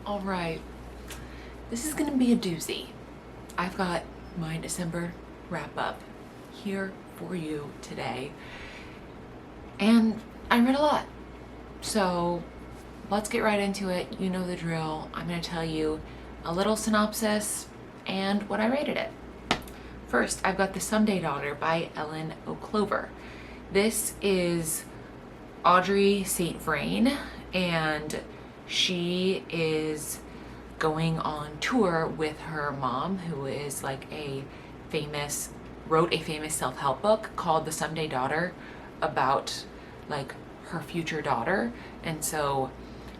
All right, this is gonna be a doozy. I've got my December wrap up here for you today. And I read a lot. So let's get right into it. You know the drill. I'm gonna tell you a little synopsis and what I rated it. First, I've got The Someday Daughter by Ellen O'Clover. This is Audrey St. Vrain, and she is going on tour with her mom, who is like wrote a famous self-help book called The Someday Daughter about like her future daughter. And so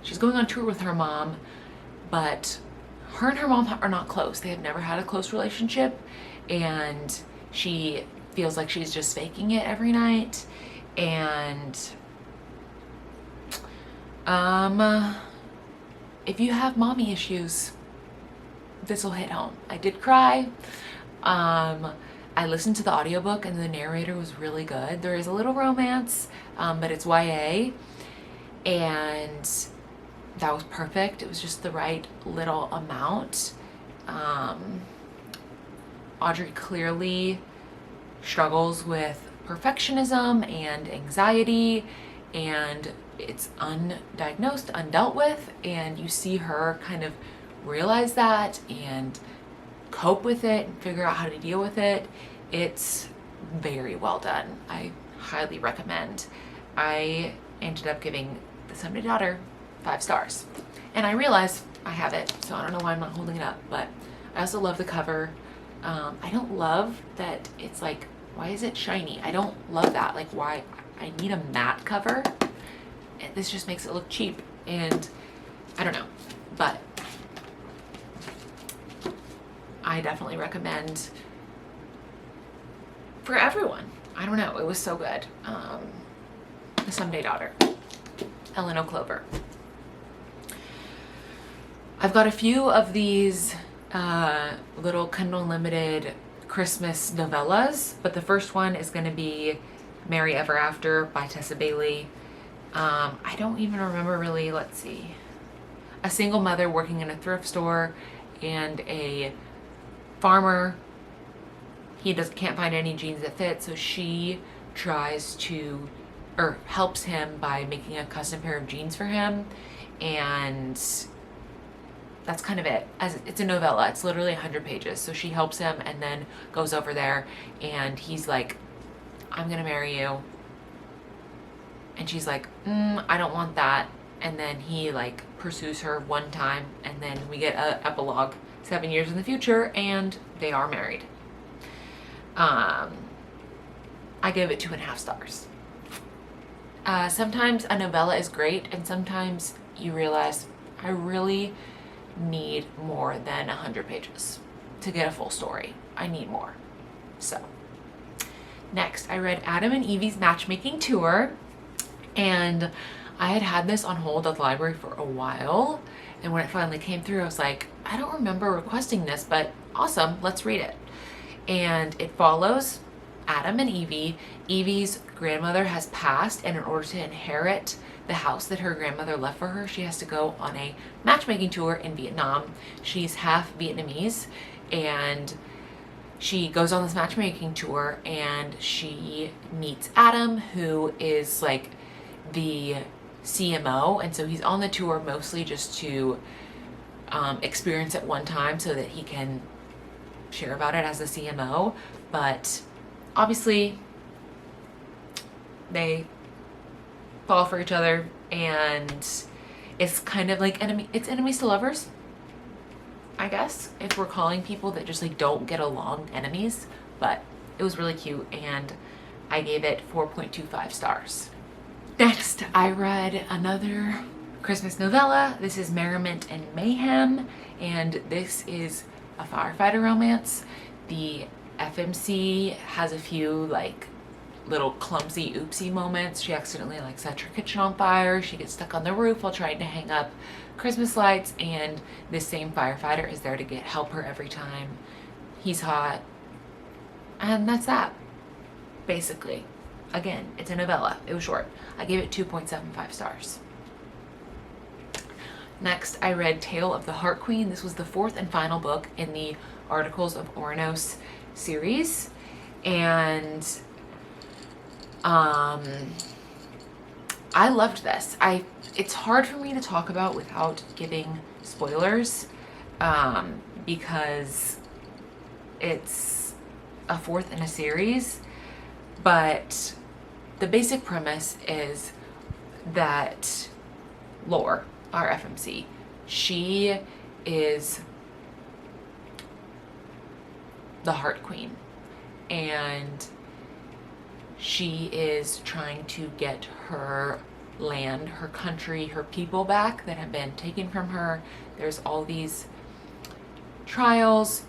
she's going on tour with her mom, but her and her mom are not close. They have never had a close relationship, and she feels like she's just faking it every night. And if you have mommy issues, this will hit home. I did cry. I listened to the audiobook and the narrator was really good. There is a little romance, but it's YA, and that was perfect. It was just the right little amount. Audrey clearly struggles with perfectionism and anxiety, and it's undiagnosed, undealt with, and you see her kind of realize that and cope with it and figure out how to deal with it. It's very well done. I highly recommend. I ended up giving The Someday Daughter 5 stars. And I realize I have it, so I don't know why I'm not holding it up, but I also love the cover. I don't love that it's like, why is it shiny? I don't love that. Like, why? I need a matte cover. This just makes it look cheap, and I don't know, but I definitely recommend for everyone. I don't know, it was so good. The Someday Daughter, Ellen O'Clover. I've got a few of these little Kindle Unlimited Christmas novellas, but the first one is going to be Merry Ever After by Tessa Bailey. I don't even remember really, let's see. A single mother working in a thrift store and a farmer. He can't find any jeans that fit, so she tries to, or helps him by making a custom pair of jeans for him, and that's kind of it. As it's a novella, it's literally 100 pages. So she helps him and then goes over there, and he's like, I'm gonna marry you. And she's like, I don't want that. And then he like pursues her one time, and then we get an epilogue 7 years in the future, and they are married. I give it 2.5 stars. Sometimes a novella is great, and sometimes you realize I really need more than 100 pages to get a full story. I need more. So next, I read Adam and Evie's Matchmaking Tour, and I had this on hold at the library for a while, and when it finally came through, I was like, I don't remember requesting this, but awesome, let's read it. And it follows Adam and Evie. Evie's grandmother has passed, and in order to inherit the house that her grandmother left for her, she has to go on a matchmaking tour in Vietnam. She's half Vietnamese, and she goes on this matchmaking tour, and she meets Adam, who is like the CMO, and so he's on the tour mostly just to experience it one time so that he can share about it as a CMO. But obviously they fall for each other, and it's kind of like enemies to lovers, I guess, if we're calling people that just like don't get along enemies. But it was really cute, and I gave it 4.25 stars. Next, I read another Christmas novella. This is Merriment and Mayhem, and this is a firefighter romance. The FMC has a few like little clumsy oopsie moments. She accidentally like sets her kitchen on fire. She gets stuck on the roof while trying to hang up Christmas lights, and this same firefighter is there to help her every time. He's hot, and that's that, basically. Again, it's a novella. It was short. I gave it 2.75 stars. Next, I read Tale of the Heart Queen. This was the fourth and final book in the Articles of Oranos series. And I loved this. It's hard for me to talk about without giving spoilers, because it's a fourth in a series, but the basic premise is that Lore, our FMC, she is the Heart Queen, and she is trying to get her land, her country, her people back that have been taken from her. There's all these trials.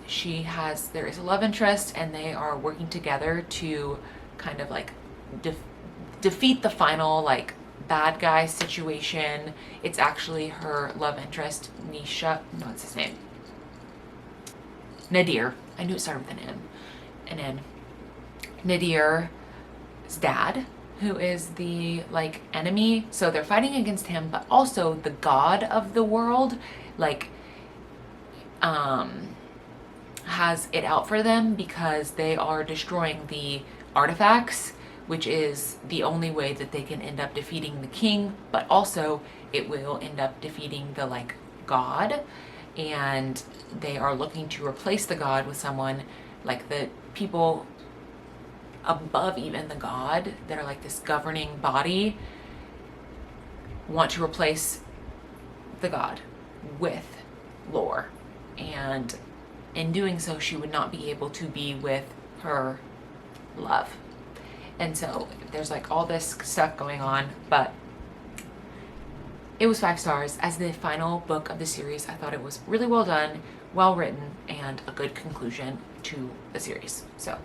There is a love interest, and they are working together to kind of like defeat the final like bad guy situation. It's actually her love interest, Nisha. No, what's his name? Nadir. I knew it started with an N. Nadir's dad, who is the like enemy. So they're fighting against him, but also the god of the world, like, has it out for them because they are destroying the artifacts, which is the only way that they can end up defeating the king, but also it will end up defeating the like god, and they are looking to replace the god with someone like the people above even the god that are like this governing body want to replace the god with Lore, and in doing so she would not be able to be with her love. And so there's like all this stuff going on, but it was 5 stars. As the final book of the series, I thought it was really well done, well written, and a good conclusion to the series. So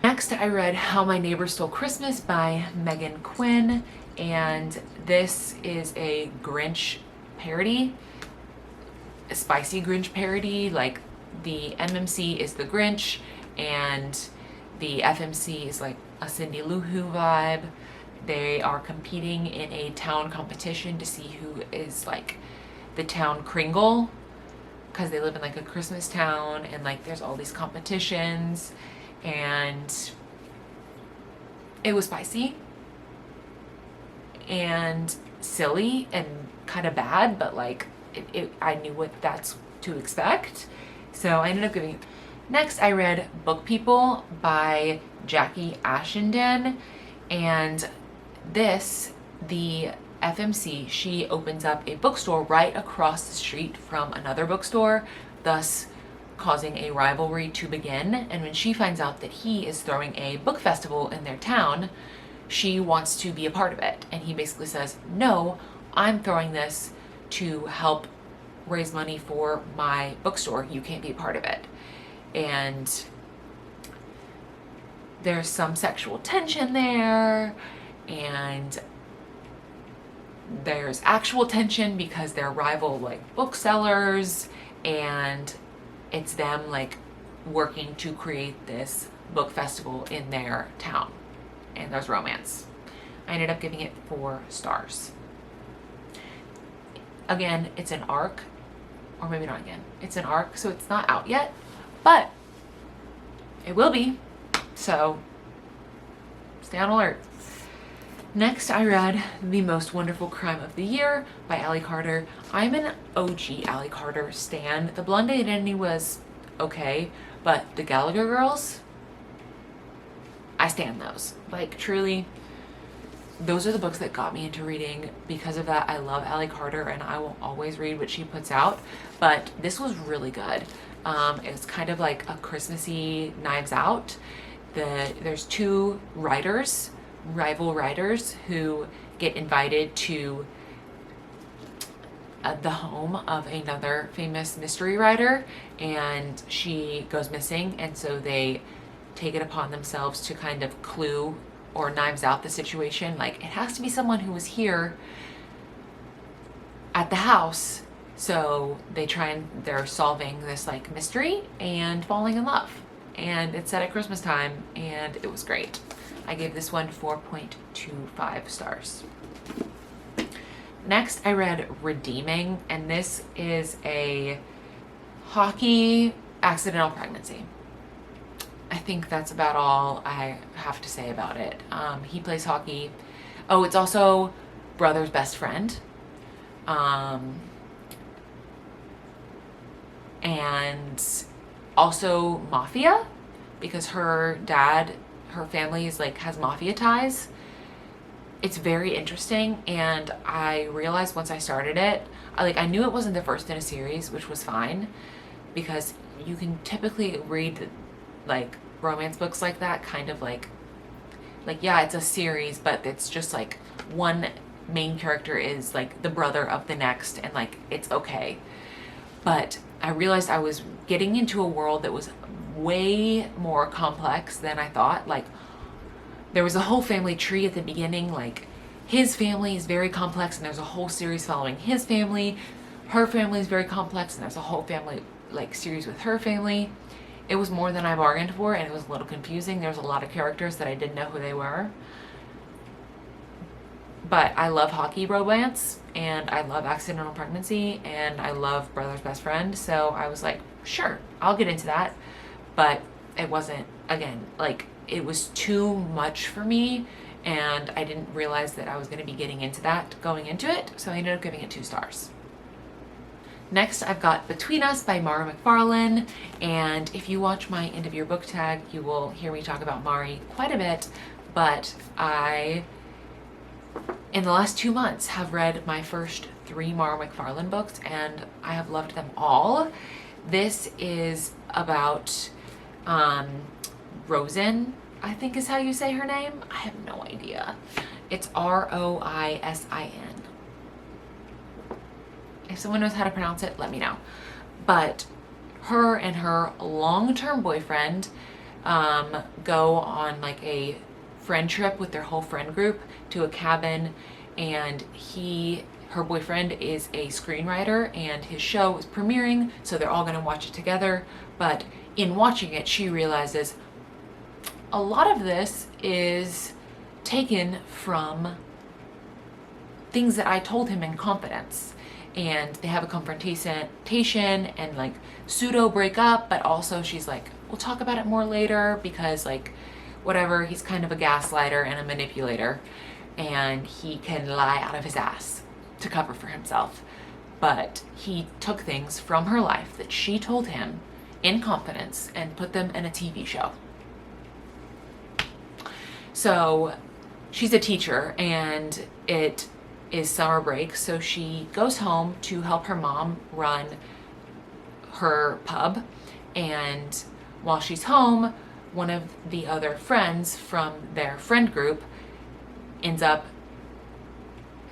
next, I read How My Neighbor Stole Christmas by Megan Quinn, and this is a Grinch parody, a spicy Grinch parody. Like the MMC is the Grinch, and the FMC is like a Cindy Lou Who vibe. They are competing in a town competition to see who is like the town Kringle, because they live in like a Christmas town, and like there's all these competitions, and it was spicy and silly and kind of bad, but like I knew what that's to expect, so I ended up giving it. Next, I read Book People by Jackie Ashenden, and the FMC, she opens up a bookstore right across the street from another bookstore, thus causing a rivalry to begin. And when she finds out that he is throwing a book festival in their town, she wants to be a part of it. And he basically says, no, I'm throwing this to help raise money for my bookstore. You can't be a part of it. And there's some sexual tension there, and there's actual tension because they're rival like booksellers, and it's them like working to create this book festival in their town, and there's romance. I ended up giving it 4 stars. Again, it's an arc, or maybe not again. It's an arc, so it's not out yet, but it will be, so stay on alert. Next, I read The Most Wonderful Crime of the Year by Allie Carter. I'm an OG Allie Carter stan. The Blonde Identity was okay, but the Gallagher Girls, I stan those. Like, truly, those are the books that got me into reading. Because of that, I love Allie Carter, and I will always read what she puts out, but this was really good. It was kind of like a Christmassy Knives Out. There's 2 writers, rival writers, who get invited to the home of another famous mystery writer, and she goes missing, and so they take it upon themselves to kind of clue or Knives Out the situation. Like, it has to be someone who was here at the house. So they're solving this like mystery and falling in love, and it's set at Christmas time, and it was great. I gave this one 4.25 stars. Next, I read Redeeming, and this is a hockey accidental pregnancy. I think that's about all I have to say about it. He plays hockey. Oh, it's also brother's best friend. And also mafia, because her family is like has mafia ties. It's very interesting, and I realized once I started it, I knew it wasn't the first in a series, which was fine, because you can typically read like romance books like that, kind of like yeah, it's a series, but it's just like one main character is like the brother of the next, and like it's okay. But I realized I was getting into a world that was way more complex than I thought. Like, there was a whole family tree at the beginning. Like, his family is very complex, and there's a whole series following his family. Her family is very complex, and there's a whole family like series with her family. It was more than I bargained for, and it was a little confusing. There's a lot of characters that I didn't know who they were. But I love hockey romance, and I love accidental pregnancy, and I love brother's best friend. So I was like, sure, I'll get into that. But it wasn't, again, like, it was too much for me, and I didn't realize that I was going to be getting into that going into it. So I ended up giving it 2 stars. Next, I've got Between Us by Mara McFarlane, and if you watch my end of year book tag, you will hear me talk about Mari quite a bit, but I, in the last 2 months, have read my first 3 Mara McFarlane books, and I have loved them all. This is about Rosin, I think is how you say her name. I have no idea. It's Roisin. If someone knows how to pronounce it, let me know. But her and her long-term boyfriend go on like a friend trip with their whole friend group to a cabin, and her boyfriend is a screenwriter, and his show is premiering, so they're all going to watch it together. But in watching it, she realizes a lot of this is taken from things that I told him in confidence. And they have a confrontation and like pseudo breakup, but also she's like, we'll talk about it more later, because like whatever, he's kind of a gaslighter and a manipulator, and he can lie out of his ass to cover for himself. But he took things from her life that she told him in confidence and put them in a TV show. So she's a teacher, and it is summer break, so she goes home to help her mom run her pub. And while she's home, one of the other friends from their friend group ends up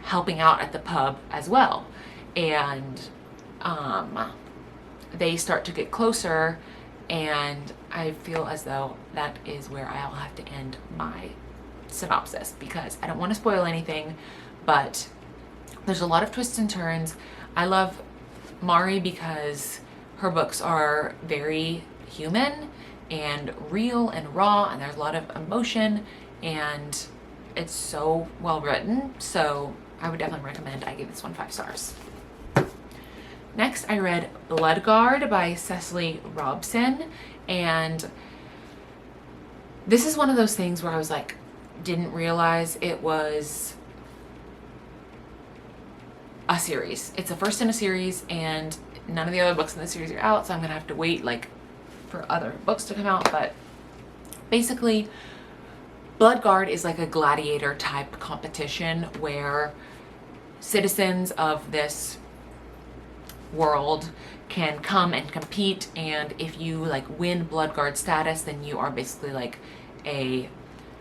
helping out at the pub as well, and they start to get closer, and I feel as though that is where I'll have to end my synopsis, because I don't want to spoil anything, but there's a lot of twists and turns. I love Mari because her books are very human and real and raw, and there's a lot of emotion, and it's so well written. So I would definitely recommend. I give this one 5 stars. Next, I read Bloodguard by Cecily Robson, and this is one of those things where I was like, didn't realize it was a series. It's the first in a series, and none of the other books in the series are out, so I'm gonna have to wait like for other books to come out. But basically, Bloodguard is like a gladiator type competition where citizens of this world can come and compete, and if you like win Bloodguard status, then you are basically like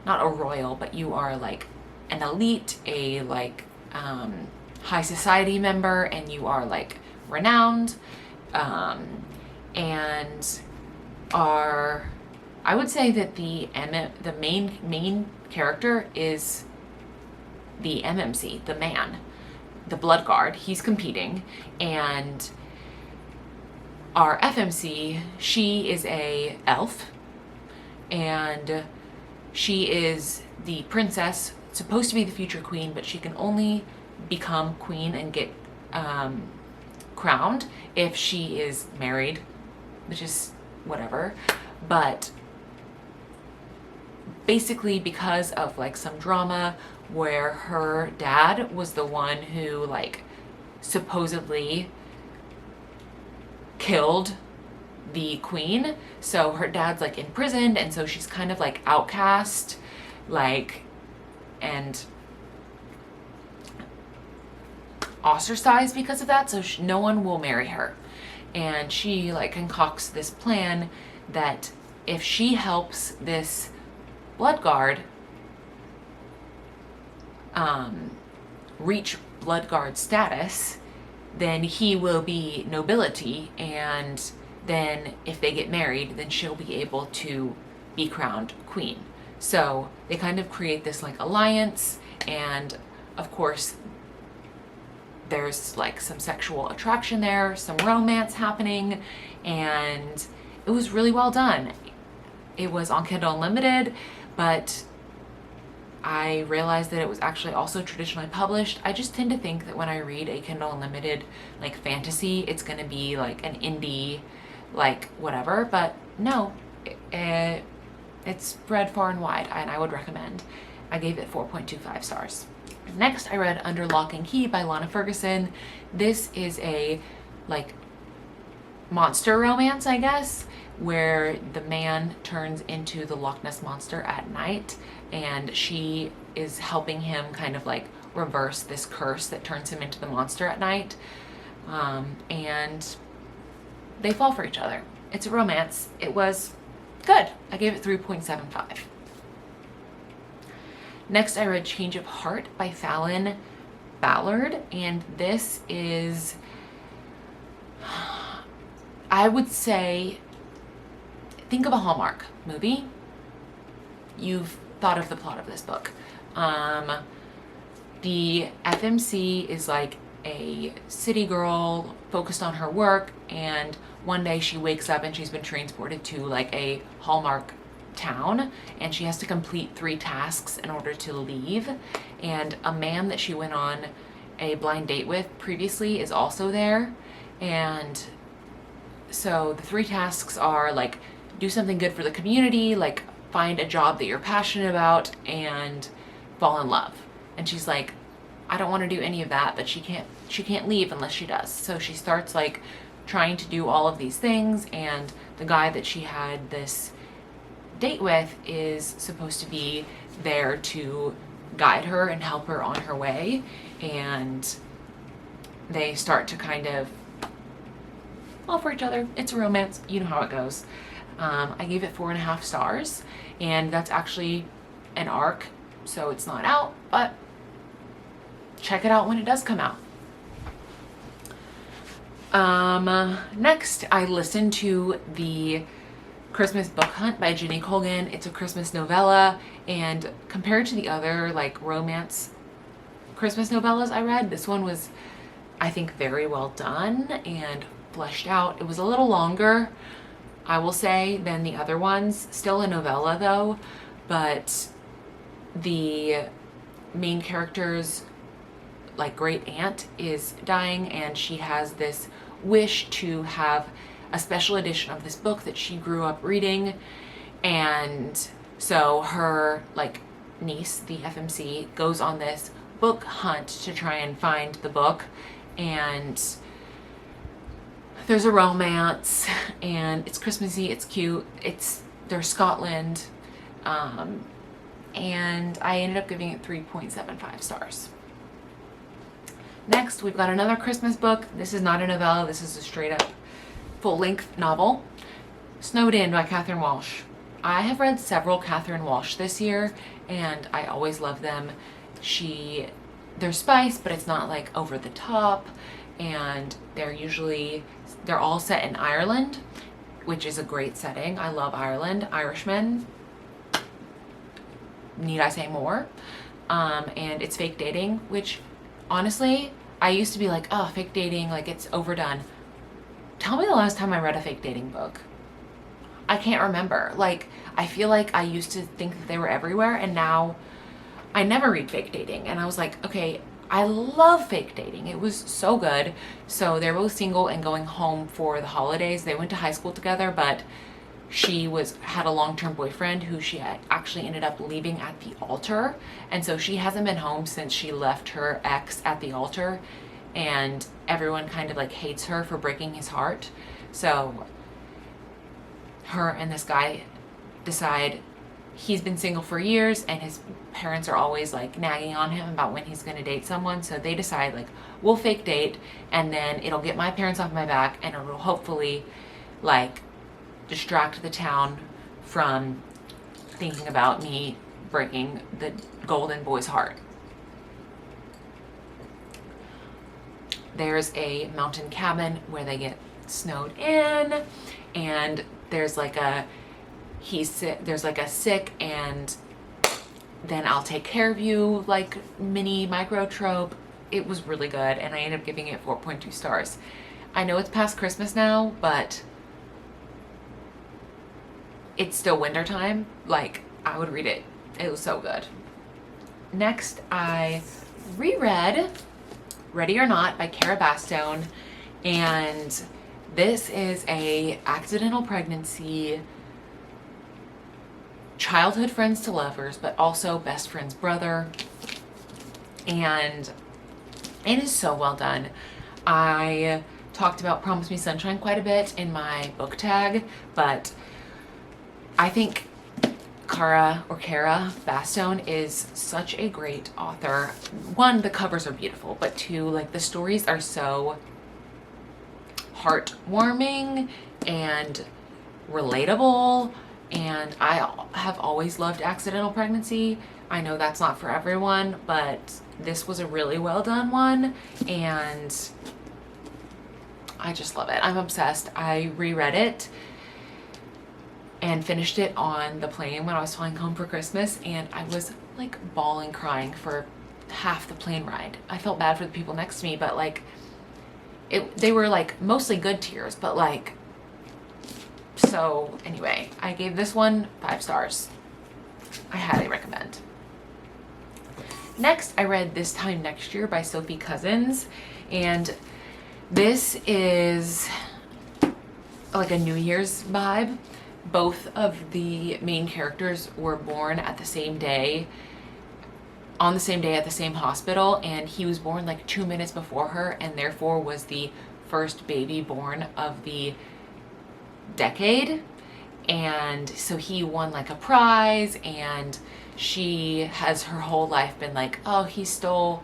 not a royal, but you are like an elite, a like high society member, and you are like renowned, and are, I would say that the main character is the MMC, the man, the Bloodguard. He's competing, and our FMC, she is a elf, and she is the princess, supposed to be the future queen, but she can only become queen and get crowned if she is married, which is whatever. But basically, because of like some drama where her dad was the one who like supposedly killed the queen, so her dad's like imprisoned, and so she's kind of like outcast, like, and ostracized because of that, so no one will marry her. And she like concocts this plan that if she helps this blood guard reach blood guard status, then he will be nobility, and then if they get married, then she'll be able to be crowned queen. So they kind of create this like alliance, and of course there's like some sexual attraction there, some romance happening, and it was really well done. It was on Kindle Unlimited, but I realized that it was actually also traditionally published. I just tend to think that when I read a Kindle Unlimited like fantasy, it's gonna be like an indie, like whatever, but no, it's spread far and wide, and I would recommend. I gave it 4.25 stars. Next, I read Under Lock and Key by Lana Ferguson. This is a like monster romance, I guess, where the man turns into the Loch Ness Monster at night, and she is helping him kind of like reverse this curse that turns him into the monster at night. And they fall for each other. It's a romance. It was good. I gave it 3.75. Next, I read Change of Heart by Fallon Ballard, and this is, I would say, think of a Hallmark movie. You've thought of the plot of this book. The FMC is like a city girl focused on her work, and one day she wakes up and she's been transported to like a Hallmark town, and she has to complete 3 tasks in order to leave. And a man that she went on a blind date with previously is also there, and so the 3 tasks are like do something good for the community, like find a job that you're passionate about, and fall in love. And she's like, I don't want to do any of that, but she can't leave unless she does. So she starts like trying to do all of these things, and the guy that she had this date with is supposed to be there to guide her and help her on her way, and they start to kind of fall for each other. It's a romance, you know how it goes. I gave it 4.5 stars, and that's actually an arc, so it's not out, but check it out when it does come out. Next, I listened to the Christmas Book Hunt by Jenny Colgan. It's a Christmas novella, and compared to the other like romance Christmas novellas I read, this one was, I think, very well done and fleshed out. It was a little longer, I will say, than the other ones. Still a novella though, but the main character's like great aunt is dying, and she has this wish to have a special edition of this book that she grew up reading. And so her like niece, the FMC, goes on this book hunt to try and find the book, and there's a romance, and it's Christmassy, it's cute, there's Scotland, and I ended up giving it 3.75 stars. Next, we've got another Christmas book. This is not a novella, this is a straight up full-length novel, Snowed In by Catherine Walsh. I have read several Catherine Walsh this year, and I always love them. They're spice, but it's not like over the top, and they're all set in Ireland, which is a great setting. I love Ireland. Irishmen, need I say more? And it's fake dating, which honestly, I used to be like, oh, fake dating, like it's overdone. Tell me the last time I read a fake dating book. I can't remember. Like, I feel like I used to think that they were everywhere, and now I never read fake dating. And I was like, okay, I love fake dating. It was so good. So they're both single and going home for the holidays. They went to high school together, but she had a long-term boyfriend who she had actually ended up leaving at the altar. And so she hasn't been home since she left her ex at the altar. And everyone kind of like hates her for breaking his heart. So her and this guy decide, he's been single for years and his parents are always like nagging on him about when he's going to date someone. So they decide, like, we'll fake date and then it'll get my parents off my back and it'll hopefully like distract the town from thinking about me breaking the golden boy's heart. There's a mountain cabin where they get snowed in, and there's like a sick and then I'll take care of you like mini micro trope. It was really good and I ended up giving it 4.2 stars. I know it's past Christmas now, but it's still winter time. Like, I would read it. It was so good. Next, I reread Ready or Not by Cara Bastone, and this is a accidental pregnancy, childhood friends to lovers, but also best friend's brother, and it is so well done. I talked about Promise Me Sunshine quite a bit in my book tag, but I think Cara Bastone is such a great author. One, the covers are beautiful, but two, like, the stories are so heartwarming and relatable, and I have always loved accidental pregnancy. I know that's not for everyone, but this was a really well done one, and I just love it. I'm obsessed. I reread it and finished it on the plane when I was flying home for Christmas, and I was like bawling, crying for half the plane ride. I felt bad for the people next to me, but like they were like mostly good tears, but like, so anyway, I gave this one 5 stars. I highly recommend. Next, I read This Time Next Year by Sophie Cousins, and this is like a New Year's vibe. Both of the main characters were born at the same day, on the same day at the same hospital, and he was born like 2 minutes before her and therefore was the first baby born of the decade. And so he won like a prize, and she has her whole life been like, oh, he stole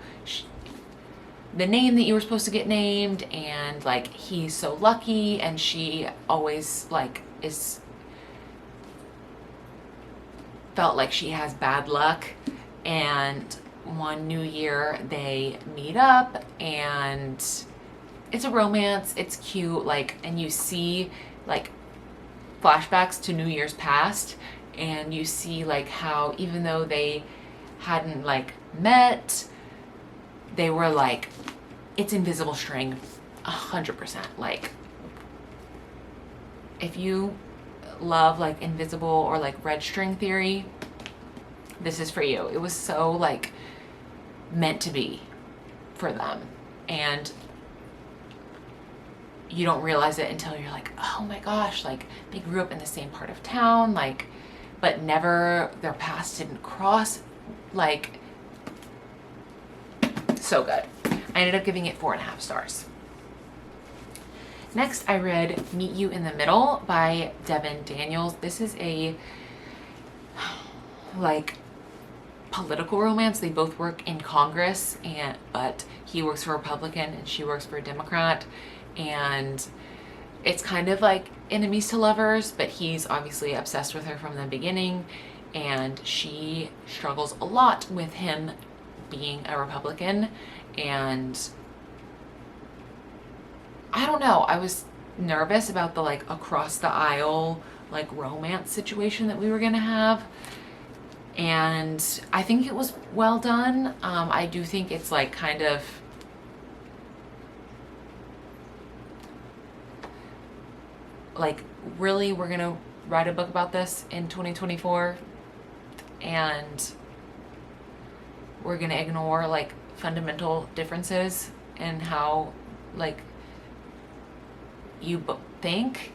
the name that you were supposed to get named, and like he's so lucky, and she always like felt like she has bad luck. And one New Year they meet up and it's a romance. It's cute, like, and you see like flashbacks to New Year's past, and you see like how even though they hadn't like met, they were like, it's invisible string 100%. Like, if you love like invisible or like red string theory, this is for you. It was so like meant to be for them, and you don't realize it until you're like, oh my gosh, like they grew up in the same part of town, like, but never, their paths didn't cross. Like, so good. I ended up giving it 4.5 stars. Next, I read Meet You in the Middle by Devin Daniels. This is a like political romance. They both work in Congress, but he works for a Republican and she works for a Democrat, and it's kind of like enemies to lovers, but he's obviously obsessed with her from the beginning, and she struggles a lot with him being a Republican. And I don't know, I was nervous about the like across the aisle like romance situation that we were gonna have, and I think it was well done. I do think it's like kind of like, really, we're gonna write a book about this in 2024 and we're gonna ignore like fundamental differences in how like you think,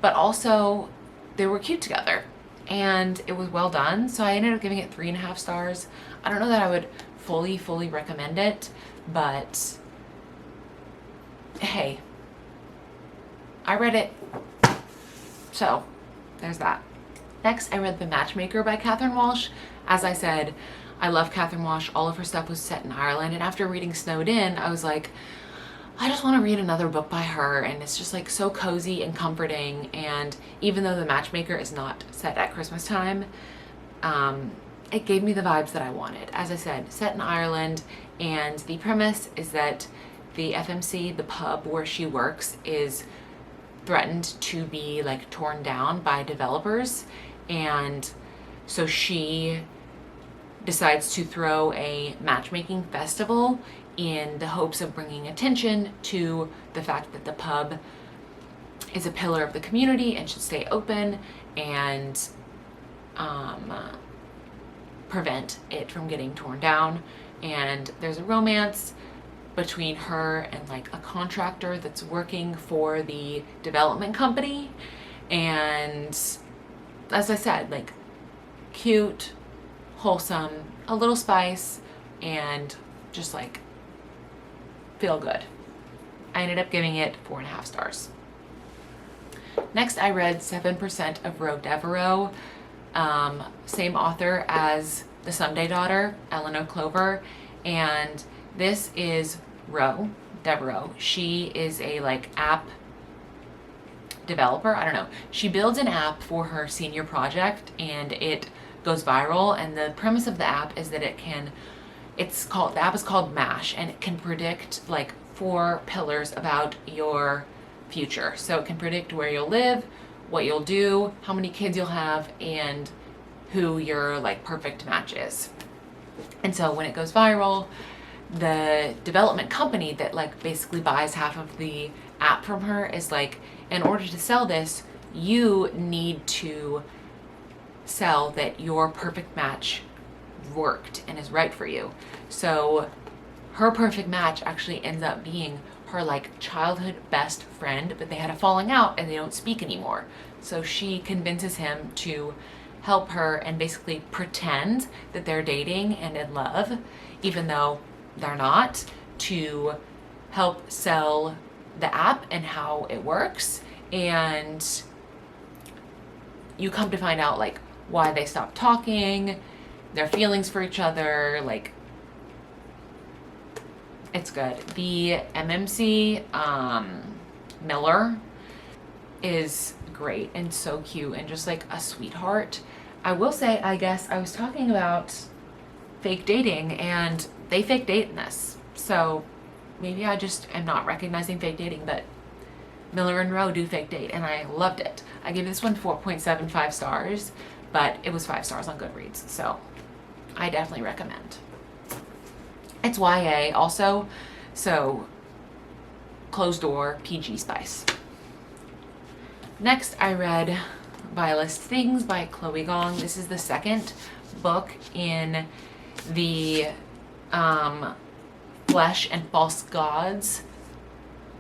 but also they were cute together and it was well done. So I ended up giving it 3.5 stars. I don't know that I would fully recommend it, but hey, I read it, so there's that. Next, I read The Matchmaker by Catherine Walsh. As I said, I love Catherine Walsh. All of her stuff was set in Ireland, and after reading Snowed In, I was like, I just want to read another book by her, and it's just like so cozy and comforting. And even though The Matchmaker is not set at Christmas time, it gave me the vibes that I wanted. As I said, set in Ireland, and the premise is that the FMC, the pub where she works, is threatened to be like torn down by developers, and so she decides to throw a matchmaking festival in the hopes of bringing attention to the fact that the pub is a pillar of the community and should stay open, and prevent it from getting torn down. And there's a romance between her and like a contractor that's working for the development company. And as I said, like cute, wholesome, a little spice, and just like feel good. I ended up giving it 4.5 stars. Next, I read 7% of Ro Devereaux, same author as The Someday Daughter, Eleanor Clover, and this is Ro Devereaux. She is a like app developer. I don't know. She builds an app for her senior project, and it goes viral. And the premise of the app is that the app is called MASH, and it can predict like 4 pillars about your future. So it can predict where you'll live, what you'll do, how many kids you'll have, and who your like perfect match is. And so when it goes viral, the development company that like basically buys half of the app from her is like, in order to sell this, you need to sell that your perfect match worked and is right for you. So her perfect match actually ends up being her like childhood best friend, but they had a falling out and they don't speak anymore. So she convinces him to help her and basically pretend that they're dating and in love, even though they're not, to help sell the app and how it works. And you come to find out like why they stopped talking, their feelings for each other. Like, it's good. The MMC Miller is great and so cute and just like a sweetheart. I will say, I guess I was talking about fake dating, and they fake date in this. So maybe I just am not recognizing fake dating, but Miller and Rowe do fake date, and I loved it. I gave this one 4.75 stars, but it was 5 stars on Goodreads, so I definitely recommend. It's YA also, so closed door, PG spice. Next, I read Vilest Things by Chloe Gong. This is the second book in the Flesh and False Gods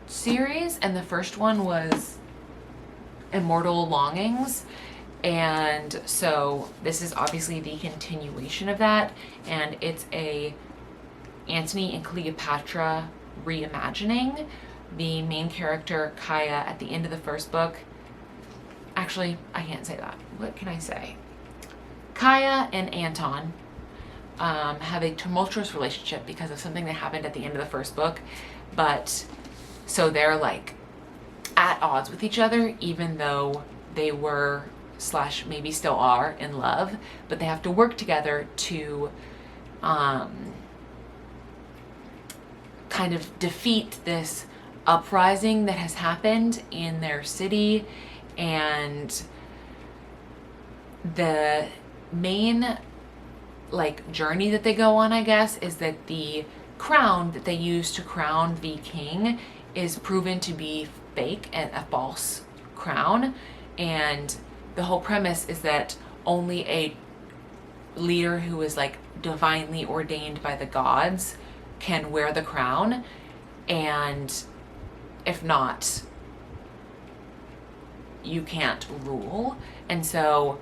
series, and the first one was Immortal Longings, and so this is obviously the continuation of that, and it's a Antony and Cleopatra reimagining. The main character, Kaya, at the end of the first book, actually, I can't say that. What can I say? Kaya and Anton have a tumultuous relationship because of something that happened at the end of the first book, but so they're like at odds with each other, even though they were / maybe still are in love, but they have to work together to kind of defeat this uprising that has happened in their city. And the main like journey that they go on, I guess, is that the crown that they use to crown the king is proven to be fake and a false crown. And the whole premise is that only a leader who is like divinely ordained by the gods can wear the crown, and if not, you can't rule. And so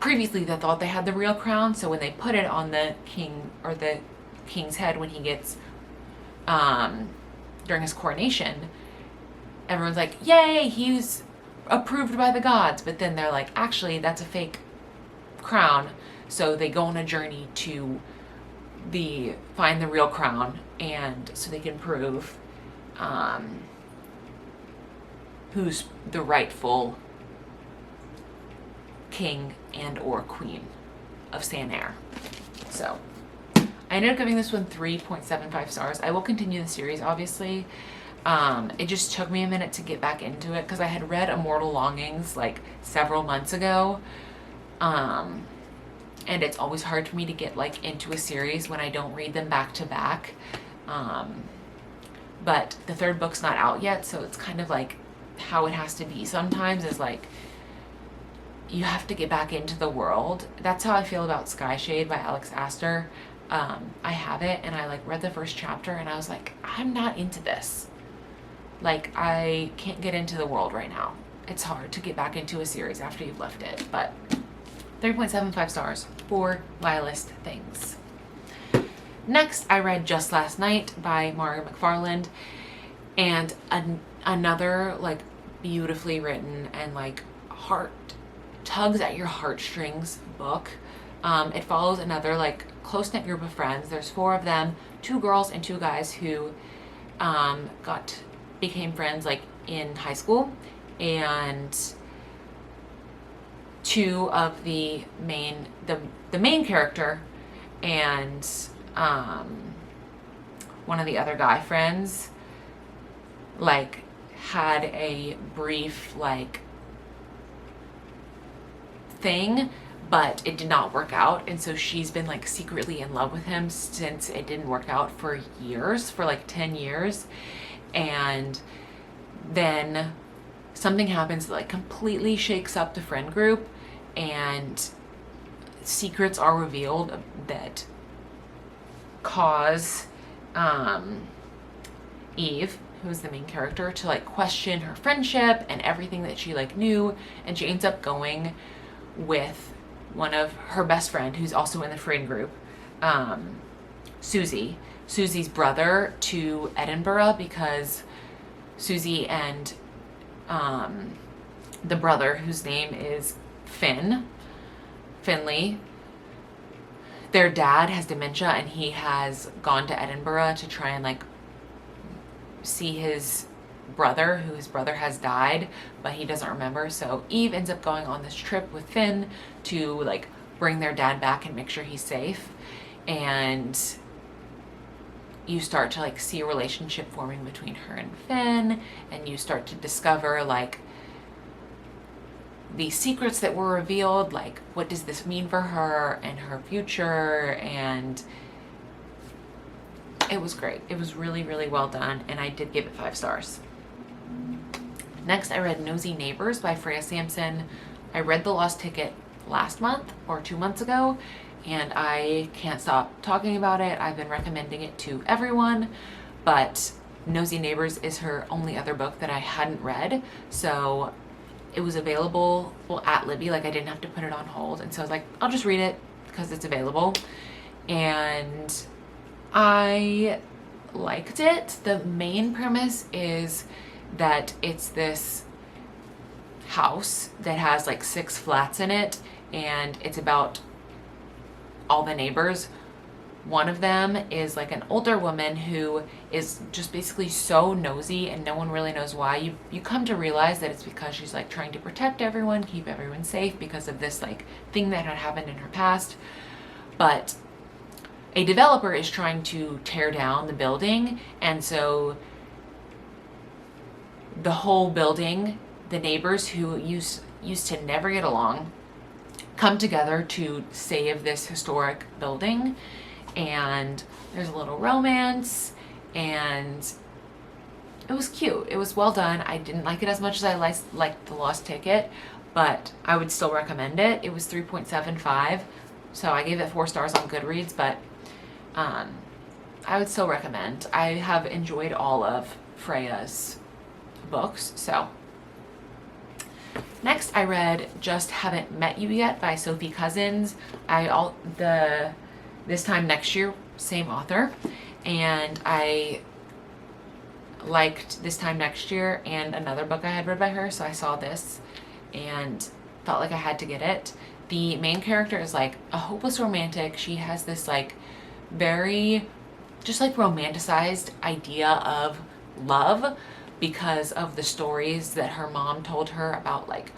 previously they thought they had the real crown, so when they put it on the king or the king's head when he gets during his coronation, everyone's like, yay, he's approved by the gods. But then they're like, actually that's a fake crown. So they go on a journey to find the real crown, and so they can prove who's the rightful king and or queen of Sanair. So I ended up giving this one 3.75 stars. I will continue the series, obviously. It just took me a minute to get back into it because I had read Immortal Longings like several months ago. And it's always hard for me to get like into a series when I don't read them back to back. But the third book's not out yet, so it's kind of like how it has to be sometimes, is like you have to get back into the world. That's how I feel about Skyshade by Alex Astor. I have it, and I like read the first chapter and I was like, I'm not into this. Like, I can't get into the world right now. It's hard to get back into a series after you've left it. But 3.75 stars for my list things. Next, I read Just Last Night by Mara McFarland, and another like beautifully written and like heart tugs at your heartstrings book. It follows another like close-knit group of friends. There's 4 of them, 2 girls and 2 guys who became friends like in high school, and 2 of the main character and one of the other guy friends like had a brief like thing, but it did not work out, and so she's been like secretly in love with him since it didn't work out for years, for like 10 years. And then something happens that like completely shakes up the friend group, and secrets are revealed that cause Eve, who's the main character, to like question her friendship and everything that she like knew. And she ends up going with one of her best friend who's also in the friend group, Susie's brother, to Edinburgh, because Susie and the brother, whose name is Finley, their dad has dementia, and he has gone to Edinburgh to try and like see his brother, who his brother has died, but he doesn't remember. So Eve ends up going on this trip with Finn to like bring their dad back and make sure he's safe. And you start to like see a relationship forming between her and Finn, and you start to discover like the secrets that were revealed, like what does this mean for her and her future. And it was great. It was really, really well done, and I did give it 5 stars. Next, I read Nosy Neighbors by Freya Sampson. I read The Lost Ticket last month or 2 months ago, and I can't stop talking about it. I've been recommending it to everyone, but Nosy Neighbors is her only other book that I hadn't read, so it was available at Libby. Like, I didn't have to put it on hold, and so I was like, I'll just read it because it's available. And I liked it. The main premise is that it's this house that has like 6 flats in it, and it's about all the neighbors. One of them is like an older woman who is just basically so nosy, and no one really knows why. You come to realize that it's because she's like trying to protect everyone, keep everyone safe because of this like thing that had happened in her past. But a developer is trying to tear down the building, and so the whole building, the neighbors who used to never get along, come together to save this historic building. And there's a little romance, and it was cute. It was well done. I didn't like it as much as I liked The Lost Ticket, but I would still recommend it. It was 3.75, So I gave it 4 stars on Goodreads, but I would still recommend. I have enjoyed all of Freya's books. So next I read Just Haven't Met You Yet by Sophie Cousins. This Time Next Year, same author, and I liked This Time Next Year and another book I had read by her, so I saw this and felt like I had to get it. The main character is like a hopeless romantic. She has this like very just like romanticized idea of love because of the stories that her mom told her about like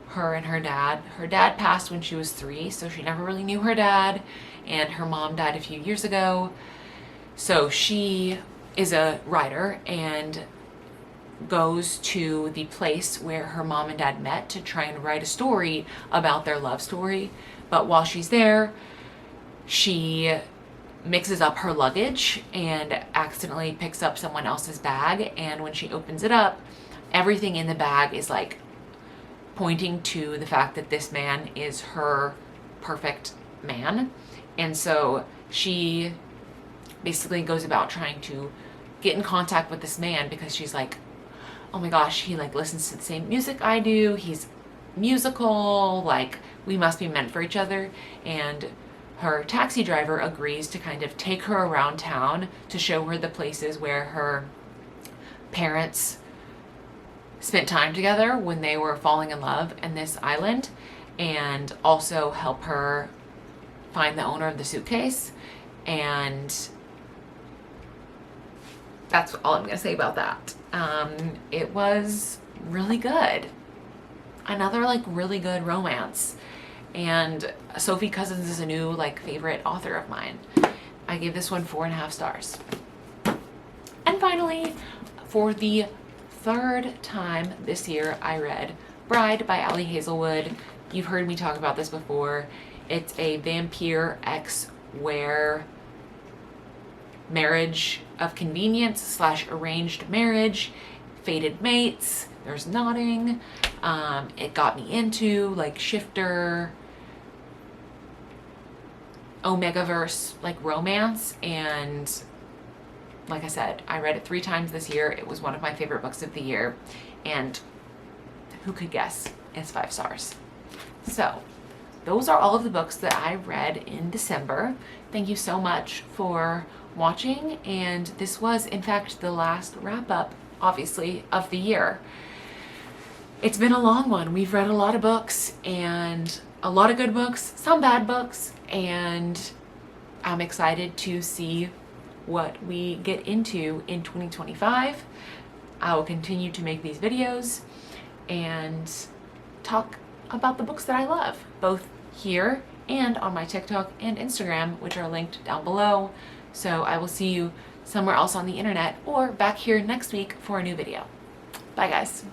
her and her dad. Her dad passed when she was 3, so she never really knew her dad, and her mom died a few years ago. So she is a writer and goes to the place where her mom and dad met to try and write a story about their love story. But while she's there, she mixes up her luggage and accidentally picks up someone else's bag, and when she opens it up, everything in the bag is like pointing to the fact that this man is her perfect man. And so she basically goes about trying to get in contact with this man because she's like, oh my gosh, he like listens to the same music I do, he's musical, like we must be meant for each other. And her taxi driver agrees to kind of take her around town to show her the places where her parents spent time together when they were falling in love in this island, and also help her find the owner of the suitcase. And that's all I'm gonna say about that. It was really good. Another like really good romance. And Sophie Cousins is a new like favorite author of mine. I gave this one 4.5 stars. And finally, for the 3rd time this year, I read Bride by Ali Hazelwood. You've heard me talk about this before. It's a vampire ex-where marriage of convenience / arranged marriage, fated mates, there's nodding. It got me into like shifter, Omegaverse like romance, and like I said, I read it 3 times this year. It was one of my favorite books of the year, and who could guess, it's 5 stars. So those are all of the books that I read in December. Thank you so much for watching, and this was in fact the last wrap up, obviously, of the year. It's been a long one. We've read a lot of books, and a lot of good books, some bad books, and I'm excited to see what we get into in 2025. I will continue to make these videos and talk about the books that I love, both here and on my TikTok and Instagram, which are linked down below. So I will see you somewhere else on the internet or back here next week for a new video. Bye guys.